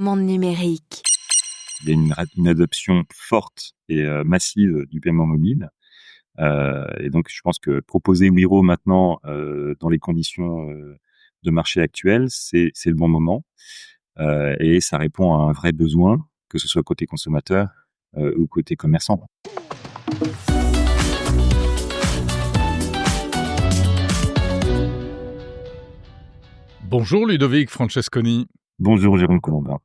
Monde numérique. Il y a une adoption forte et massive du paiement mobile. Et donc, je pense que proposer Wero maintenant, dans les conditions de marché actuelles, c'est le bon moment. Et ça répond à un vrai besoin, que ce soit côté consommateur ou côté commerçant. Bonjour Ludovic Francesconi. Bonjour Jérôme Colombin.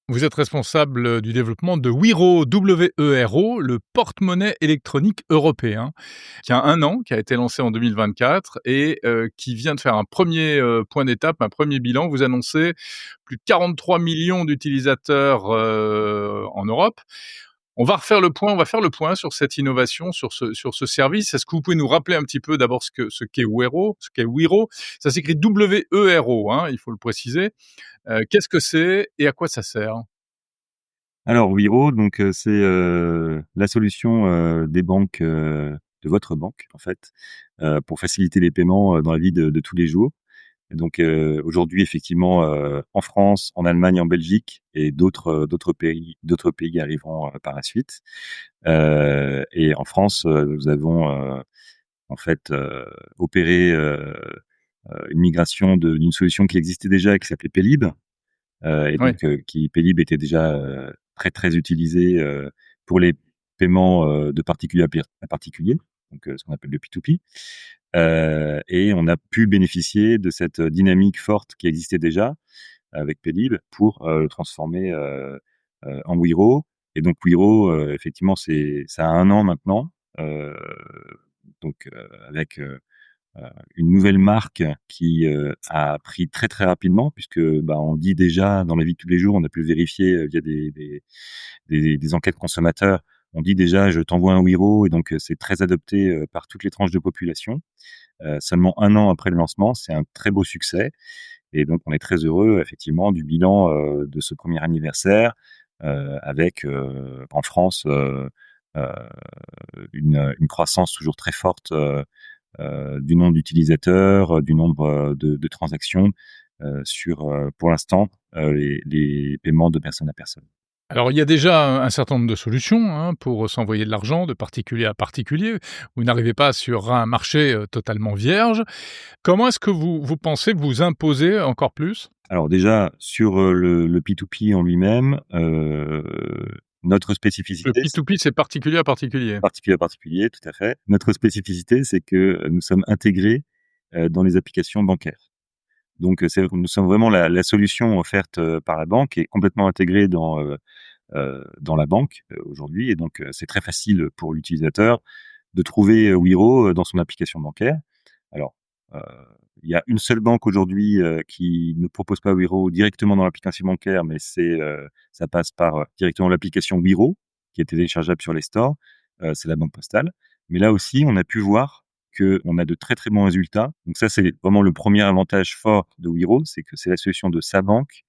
Vous êtes responsable du développement de Wero, W-E-R-O, le porte-monnaie électronique européen, qui a 1 an, qui a été lancé en 2024 et qui vient de faire un premier point d'étape, un premier bilan. Vous annoncez plus de 43 millions d'utilisateurs en Europe. On va faire le point sur cette innovation, sur ce service. Est-ce que vous pouvez nous rappeler un petit peu d'abord ce qu'est Wero, ce qu'est Wero? Ça s'écrit W-E-R-O, il faut le préciser. Qu'est-ce que c'est et à quoi ça sert? Alors Wero, donc c'est la solution des banques, de votre banque en fait, pour faciliter les paiements dans la vie de tous les jours. Et donc aujourd'hui effectivement, en France, en Allemagne, en Belgique et d'autres pays arriveront par la suite. Et en France, nous avons en fait opéré une migration d'une solution qui existait déjà, qui s'appelait Paylib. Et Oui. donc Paylib était déjà très utilisé pour les paiements de particulier à particulier, donc ce qu'on appelle le P2P. Et on a pu bénéficier de cette dynamique forte qui existait déjà avec Paylib pour le transformer en Wero. Et donc Wero, effectivement, ça a 1 an maintenant, donc avec une nouvelle marque qui a pris très rapidement, puisque on dit déjà dans la vie de tous les jours, on a pu le vérifier via des enquêtes consommateurs. On dit déjà je t'envoie un Wero, et donc c'est très adopté par toutes les tranches de population. Seulement 1 an après le lancement, c'est un très beau succès, et donc on est très heureux effectivement du bilan de ce premier anniversaire, avec en France euh, une croissance toujours très forte du nombre d'utilisateurs, du nombre de transactions sur, pour l'instant, les paiements de personne à personne. Alors, il y a déjà un certain nombre de solutions pour s'envoyer de l'argent de particulier à particulier. Vous n'arrivez pas sur un marché totalement vierge. Comment est-ce que vous pensez vous imposer encore plus? Alors déjà, sur le P2P en lui-même, notre Le spécificité, P2P, c'est particulier à particulier. particulier à particulier, tout à fait. Notre spécificité, c'est que nous sommes intégrés dans les applications bancaires. Donc, nous sommes vraiment la solution offerte par la banque, et complètement intégrée dans la banque aujourd'hui. Et donc, c'est très facile pour l'utilisateur de trouver Wero dans son application bancaire. Alors, euh, il y a une seule banque aujourd'hui qui ne propose pas Wero directement dans l'application bancaire, mais ça passe par directement l'application Wero, qui est téléchargeable sur les stores. C'est la Banque Postale. Mais là aussi, on a pu voir qu'on a de très bons résultats. Donc ça, c'est vraiment le premier avantage fort de Wero, c'est que c'est la solution de sa banque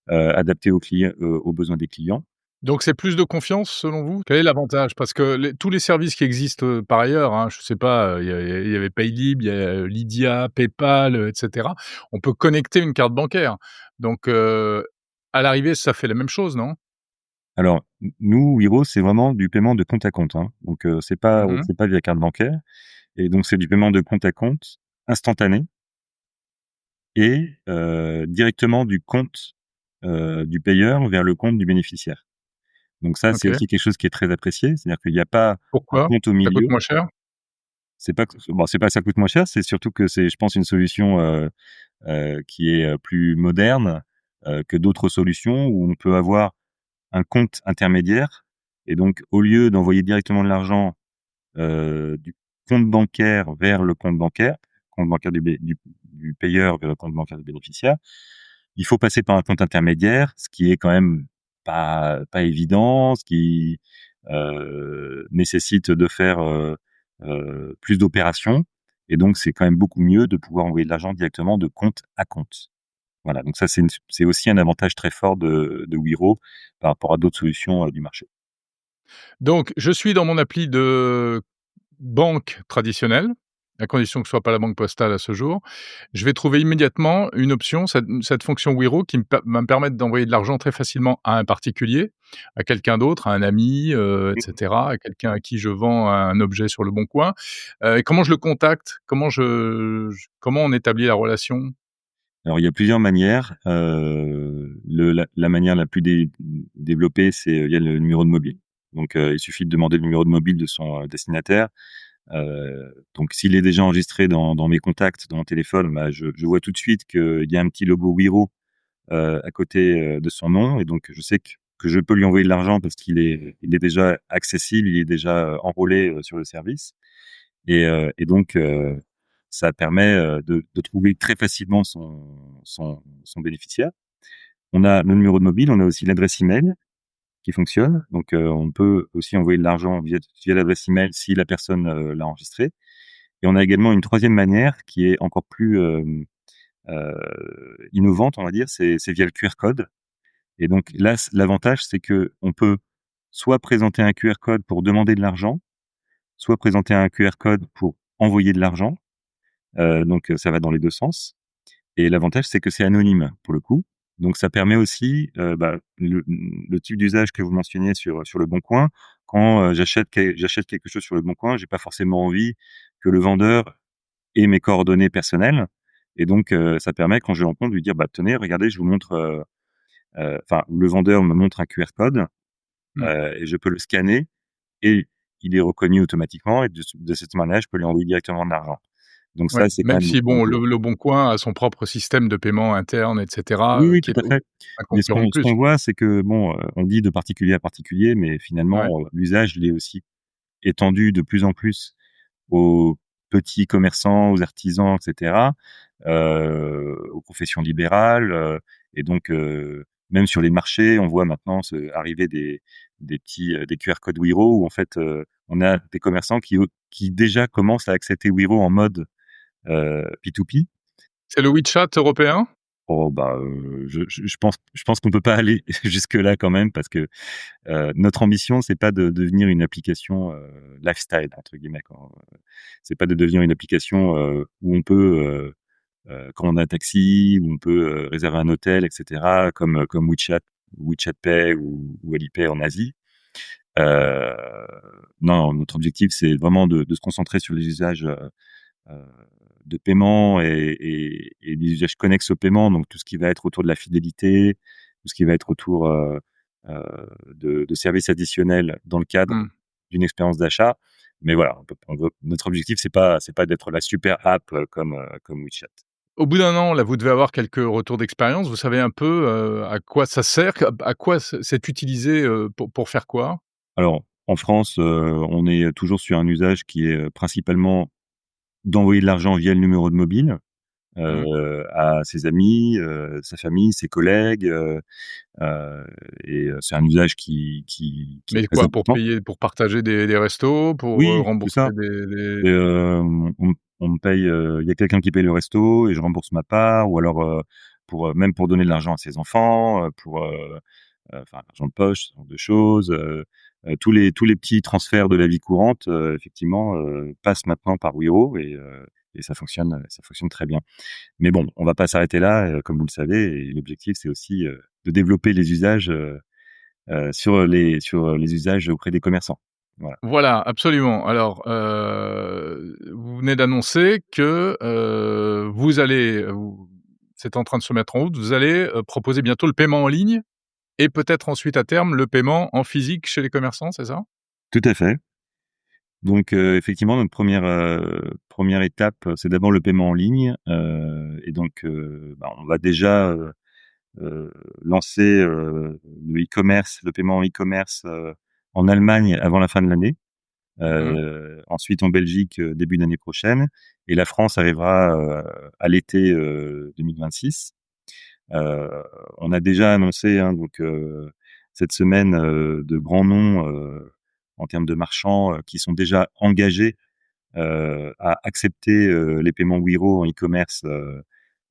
adaptée aux besoins des clients. Donc c'est plus de confiance selon vous? Quel est l'avantage? Parce que tous les services qui existent, par ailleurs, je sais pas, il y avait Paylib, il y a Lydia, PayPal, et cetera. On peut connecter une carte bancaire. Donc à l'arrivée, ça fait la même chose, non? Alors, nous, Wero, c'est vraiment du paiement de compte à compte, hein. Donc, Mmh. c'est pas via carte bancaire. Et donc, c'est du paiement de compte à compte instantané et directement du compte du payeur vers le compte du bénéficiaire. Donc ça, c'est OK. aussi quelque chose qui est très apprécié. C'est-à-dire qu'il n'y a pas un Pourquoi? compte au Ça coûte milieu. moins cher? C'est pas que ça coûte moins cher, c'est surtout que c'est, je pense, une solution qui est plus moderne que d'autres solutions où on peut avoir un compte intermédiaire. Et donc, au lieu d'envoyer directement de l'argent du compte bancaire vers le compte bancaire du payeur vers le compte bancaire du bénéficiaire, il faut passer par un compte intermédiaire, ce qui est quand même pas évident, ce qui nécessite de faire plus d'opérations. Et donc, c'est quand même beaucoup mieux de pouvoir envoyer de l'argent directement de compte à compte. Voilà, donc ça, c'est aussi un avantage très fort de Wero par rapport à d'autres solutions du marché. Donc je suis dans mon appli de banque traditionnelle. à condition que ce soit pas la banque postale à ce jour. Je vais trouver immédiatement une option, cette fonction Wero qui va me permettre d'envoyer de l'argent très facilement à un particulier, à quelqu'un d'autre, à un ami, et cetera, à quelqu'un à qui je vends un objet sur le bon coin. Et comment je le contacte? Comment on établit la relation? Alors il y a plusieurs manières. La manière la plus développée, c'est via le numéro de mobile. Donc il suffit de demander le numéro de mobile de son, destinataire. Donc s'il est déjà enregistré dans mes contacts, dans mon téléphone, bah, je vois tout de suite qu'il y a un petit logo Wero, à côté, de son nom, et donc je sais que je peux lui envoyer de l'argent parce qu'il est déjà accessible, il est déjà, enrôlé, sur le service. Et donc ça permet, de trouver très facilement son bénéficiaire. On a le numéro de mobile, on a aussi l'adresse email qui fonctionne. Donc on peut aussi envoyer de l'argent via l'adresse email si la personne, l'a enregistré. Et on a également une troisième manière qui est encore plus, innovante, on va dire, c'est via le QR code. Et donc là, l'avantage, c'est que on peut soit présenter un QR code pour demander de l'argent, soit présenter un QR code pour envoyer de l'argent. Donc ça va dans les 2 sens. Et l'avantage, c'est que c'est anonyme pour le coup. Donc ça permet aussi, bah, le type d'usage que vous mentionniez sur Le Bon Coin. Quand, j'achète quelque chose sur Le Bon Coin, j'ai pas forcément envie que le vendeur ait mes coordonnées personnelles. Et donc ça permet, quand je le rencontre, de lui dire: «Bah, tenez, regardez, je vous montre», enfin, le vendeur me montre un QR code, Mmh. et je peux le scanner, et il est reconnu automatiquement, et de cette manière, je peux lui envoyer directement de l'argent. Donc Ouais, ça, c'est quand même même si un bon, gros. Le Bon Coin a son propre système de paiement interne et cetera, Oui, oui, qui tout est à fait. un Mais ce concurrent de plus. qu'on voit, c'est que bon, on dit de particulier à particulier, mais Ouais. finalement, l'usage, il est aussi étendu de plus en plus aux petits commerçants, aux artisans, et cetera, aux professions libérales, et donc même sur les marchés, on voit maintenant arriver des petits, des QR codes Wero, où en fait, on a des commerçants qui déjà commencent à accepter Wero en mode, P2P. C'est le WeChat européen? Oh bah, je pense qu'on peut pas aller jusque-là quand même, parce que notre ambition, c'est pas de devenir une application, «lifestyle» entre guillemets, quoi. C'est pas de devenir une application, où on peut, commander un taxi, où on peut, réserver un hôtel, et cetera, comme WeChat Pay ou Alipay en Asie. Heu, non, notre objectif, c'est vraiment de se concentrer sur les usages, heu, de paiement, et des usages connexes au paiement, donc tout ce qui va être autour de la fidélité, tout ce qui va être autour, heu, de services additionnels dans le cadre Mmh. d'une expérience d'achat. Mais voilà, notre objectif, c'est pas d'être la super app, comme WeChat. Au bout d'un an, là, vous devez avoir quelques retours d'expérience. Vous savez un peu, à quoi ça sert? À quoi c'est utilisé, pour faire quoi? Alors, en France, on est toujours sur un usage qui est, principalement d'envoyer de l'argent via le numéro de mobile, Mmh. à ses amis, sa famille, ses collègues, heu c'est un usage qui est Mais très quoi? Pour important. payer, pour partager des restos, pour, Oui, c'est rembourser ça. des Et on me paye, il y a quelqu'un qui paye le resto et je rembourse ma part, ou alors, même pour donner de l'argent à ses enfants, enfin l'argent de poche, ce genre de choses, tous les petits transferts de la vie courante, effectivement, passent maintenant par Wero, et ça fonctionne très bien. Mais bon, on va pas s'arrêter là, comme vous le savez, et l'objectif, c'est aussi, de développer les usages, sur les usages auprès des commerçants. Voilà. Voilà, absolument. Alors, vous venez d'annoncer que, c'est en train de se mettre en route, vous allez, proposer bientôt le paiement en ligne et peut-être ensuite à terme le paiement en physique chez les commerçants, c'est ça? Tout à fait. Donc, effectivement, notre première étape, c'est d'abord le paiement en ligne, et donc, bah, on va déjà, lancer, le paiement en e-commerce, en Allemagne avant la fin de l'année. Mmh. Ensuite en Belgique, début d'année prochaine, et la France arrivera, à l'été, 2026. Heu, on a déjà annoncé, hein, donc cette semaine, de grands noms, en termes de marchands, qui sont déjà engagés, à accepter, les paiements Wero en e-commerce, heu,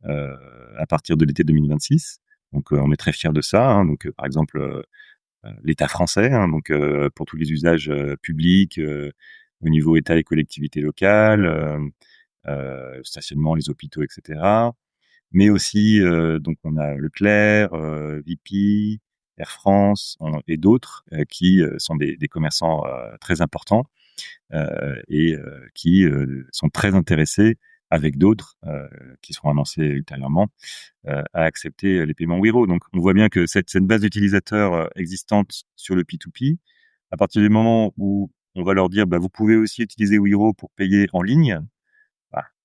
à partir de l'été 2026. Donc on est très fiers de ça, hein. Donc par exemple, l'État français, hein, donc pour tous les usages, publics, au niveau État et collectivités locales, stationnement, les hôpitaux, etc. Mais aussi, donc on a Leclerc, VP, Air France et d'autres qui sont des commerçants très importants qui sont très intéressés avec d'autres qui seront annoncés ultérieurement à accepter les paiements Wero. Donc on voit bien que cette base d'utilisateurs existante sur le P2P, à partir du moment où on va leur dire vous pouvez aussi utiliser Wero pour payer en ligne,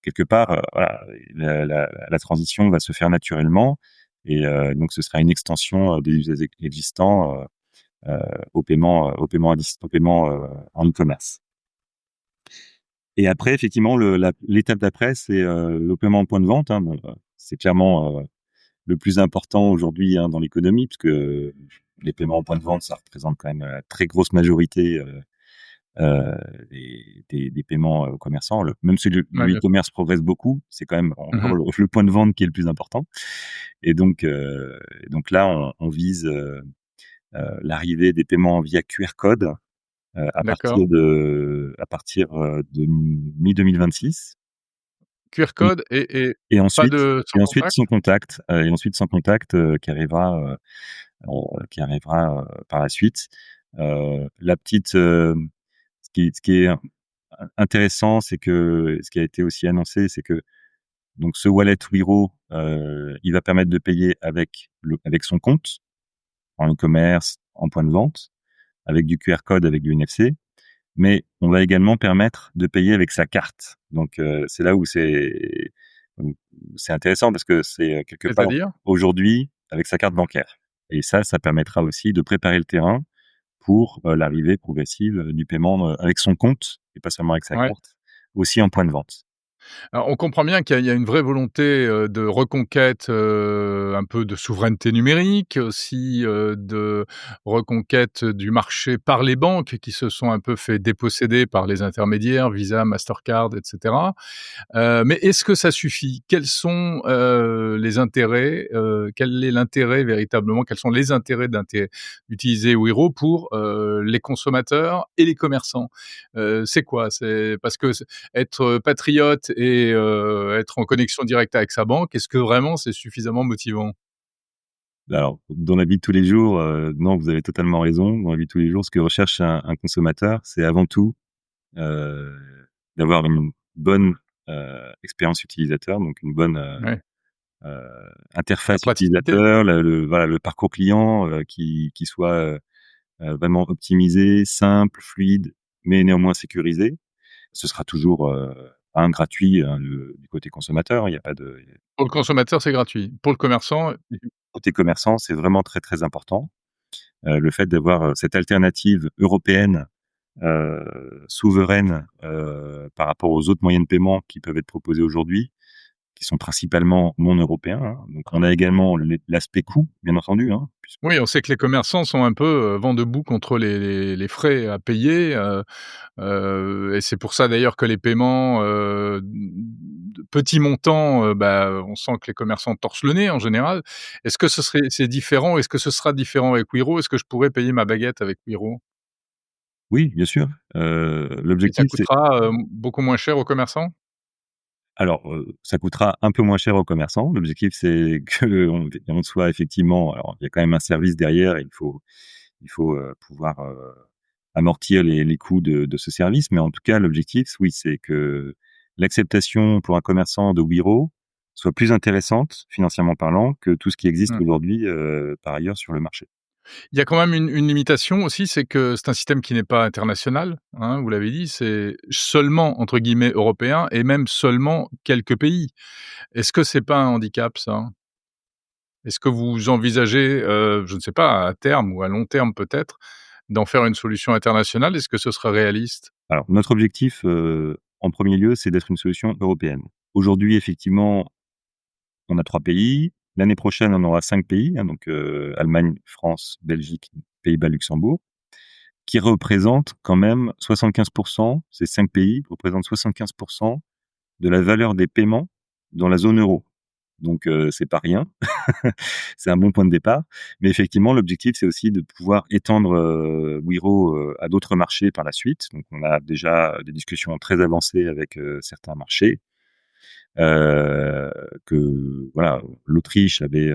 quelque part voilà, la transition va se faire naturellement et donc ce sera une extension des usages existants au paiement en e-commerce. Et après, effectivement, l'étape d'après, c'est le paiement en point de vente. Bon, c'est clairement le plus important aujourd'hui dans l'économie, puisque les paiements en point de vente, ça représente quand même la très grosse majorité des paiements aux commerçants. Même si le Ouais, bien sûr. e-commerce progresse beaucoup, c'est quand même encore Mmh. le point de vente qui est le plus important. Et donc là, on vise l'arrivée des paiements via QR code D'accord. à partir de mi-2026. QR Et code et et pas ensuite de sans et ensuite contact? sans contact, qui arrivera par la suite. La petite, ce qui est intéressant, c'est que ce qui a été aussi annoncé, c'est que donc ce wallet Wero, il va permettre de payer avec son compte en e-commerce, en point de vente, avec du QR code, avec du NFC. Mais on va également permettre de payer avec sa carte. Donc c'est là où c'est intéressant parce que c'est quelque part C'est-à-dire? aujourd'hui avec sa carte bancaire. Et ça permettra aussi de préparer le terrain pour l'arrivée progressive du paiement avec son compte et pas seulement avec sa Ouais. carte, aussi en point de vente. Alors, on comprend bien qu'il y a une vraie volonté, de reconquête, un peu de souveraineté numérique, aussi, de reconquête du marché par les banques qui se sont un peu fait déposséder par les intermédiaires, Visa, Mastercard et cetera. Mais est-ce que ça suffit? Quels sont, les intérêts, quel est l'intérêt véritablement? Quels sont les intérêts d'utiliser Wero pour, les consommateurs et les commerçants? C'est quoi? C'est parce que être patriote et être en connexion directe avec sa banque, est-ce que vraiment c'est suffisamment motivant? Alors, dans la vie de tous les jours, non, vous avez totalement raison. Dans la vie de tous les jours, ce que recherche un consommateur, c'est avant tout heu, d'avoir une bonne expérience utilisateur, donc une bonne Ouais, heu, la interface praticité. utilisateur, le parcours client qui soit vraiment optimisé, simple, fluide, mais néanmoins sécurisé. Ce sera toujours gratuit du côté consommateur. Il y a pas de Pour le consommateur, c'est gratuit. Pour le commerçant, Côté commerçant, c'est vraiment très, très important. Le fait d'avoir cette alternative européenne souveraine par rapport aux autres moyens de paiement qui peuvent être proposés aujourd'hui, qui sont principalement non européens, hein. Donc on a également l'aspect coût, bien entendu, hein, puisque oui, on sait que les commerçants sont un peu, vent debout contre les frais à payer, et c'est pour ça d'ailleurs que les paiements, de petits montants, on sent que les commerçants torchent le nez en général. Est-ce que c'est différent? Est-ce que ce sera différent avec Wero? Est-ce que je pourrais payer ma baguette avec Wero? oui, bien sûr, Et ça l'objectif c'est coûtera, beaucoup moins cher aux commerçants? alors, ça coûtera un peu moins cher aux commerçants. L'objectif c'est qu'on soit effectivement alors il y a quand même un service derrière et il faut pouvoir amortir les coûts de ce service. Mais en tout cas, l'objectif, oui, c'est que l'acceptation pour un commerçant de Wero soit plus intéressante, financièrement parlant, que tout ce qui existe Mmh. aujourd'hui, par ailleurs sur le marché. Il y a quand même une limitation aussi, c'est que c'est un système qui n'est pas international, hein, vous l'avez dit, c'est seulement entre guillemets «européen» et même seulement quelques pays. Est-ce que c'est pas un handicap ça? Est-ce que vous envisagez, je ne sais pas, à terme ou à long terme peut-être, d'en faire une solution internationale? Est-ce que ce serait réaliste? Alors notre objectif, en premier lieu, c'est d'être une solution européenne. Aujourd'hui, effectivement, on a 3 pays. L'année prochaine, on aura 5 pays, hein, donc Allemagne, France, Belgique, Pays-Bas, Luxembourg, qui représentent quand même 75. Ces 5 pays représentent 75 de la valeur des paiements dans la zone euro. Donc c'est pas rien. C'est un bon point de départ. Mais effectivement, l'objectif, c'est aussi de pouvoir étendre Wero à d'autres marchés par la suite. Donc on a déjà des discussions très avancées avec certains marchés. que voilà, l'Autriche avait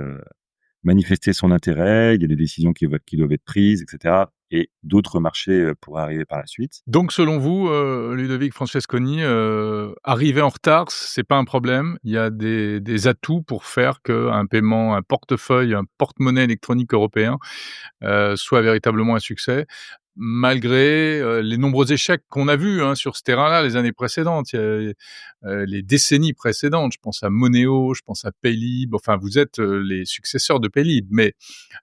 manifesté son intérêt, il y a des décisions qui doivent être prises, et cetera, et d'autres marchés pourraient arriver par la suite. Donc selon vous, Ludovic Francesconi, arriver en retard, c'est pas un problème. Il y a des atouts pour faire qu'un paiement, un portefeuille, un porte-monnaie électronique européen, soit véritablement un succès, malgré, les nombreux échecs qu'on a vus, hein, sur ce terrain-là les années précédentes. Il y a, les décennies précédentes. Je pense à Moneo, je pense à Paylib, enfin vous êtes, les successeurs de Paylib, mais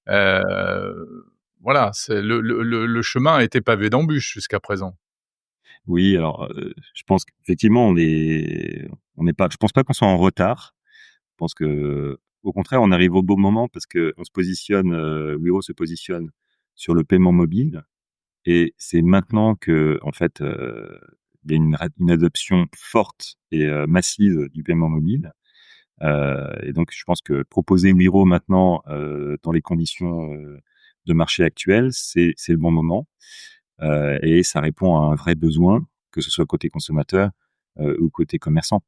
heu, voilà, c'est le chemin a été pavé d'embûches jusqu'à présent. Oui, alors, je pense qu'effectivement on n'est pas je pense pas qu'on soit en retard. Je pense qu'au contraire, on arrive au bon moment parce qu'on se positionne, Wero se positionne sur le paiement mobile et c'est maintenant qu'en fait, il y a une adoption forte et massive du paiement mobile. Et donc je pense que proposer Wero maintenant, dans les conditions, de marché actuelles, c'est le bon moment, et ça répond à un vrai besoin, que ce soit côté consommateur, ou côté commerçant.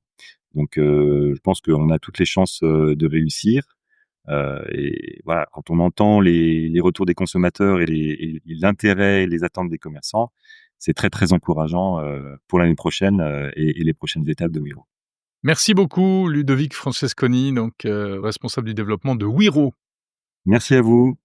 Donc je pense qu'on a toutes les chances, de réussir, et voilà, quand on entend les retours des consommateurs et l'intérêt et les attentes des commerçants, c'est très, très encourageant, pour l'année prochaine, et les prochaines étapes de Wero. Merci beaucoup Ludovic Francesconi, donc responsable du développement de Wero. Merci à vous.